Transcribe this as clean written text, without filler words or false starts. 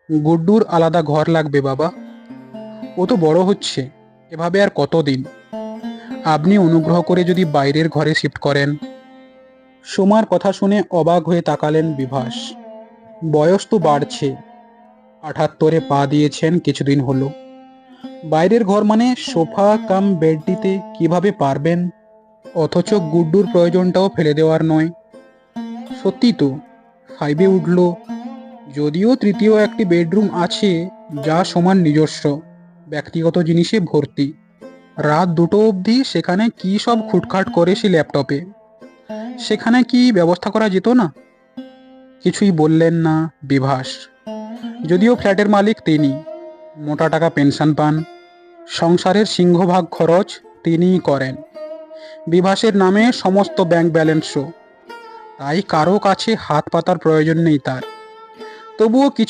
গুড্ডুর আলাদা ঘর লাগবে বাবা। ও তো বড় হচ্ছে, এভাবে আর কতদিন? আপনি অনুগ্রহ করে যদি বাইরের ঘরে শিফট করেন। সোমার কথা শুনে অবাক হয়ে তাকালেন বিভাস। বয়স তো বাড়ছে, ৭৮-এ পা দিয়েছেন কিছুদিন হলো। বাইরের ঘর মানে সোফা কাম বেড দিতে কিভাবে পারবেন? অথচ গুড্ডুর প্রয়োজনটাও ফেলে দেওয়ার নয়। সত্যি তো, 5-এ উঠল, যদিও তৃতীয় একটি বেডরুম আছে, যা সমান নিজস্ব ব্যক্তিগত জিনিসে ভর্তি। রাত 2টো অবধি সেখানে কি সব খুটখাট করে সে ল্যাপটপে। সেখানে কি ব্যবস্থা করা যেত না? কিছুই বললেন না বিভাস। যদিও ফ্ল্যাটের মালিক তিনি, মোটা টাকা পেনশন পান, সংসারের সিংহভাগ খরচ তিনিই করেন, বিভাসের নামে সমস্ত ব্যাংক ব্যালেন্সও। তাই কারো কাছে হাত পাতার প্রয়োজন নেই তার। তবুও কিছু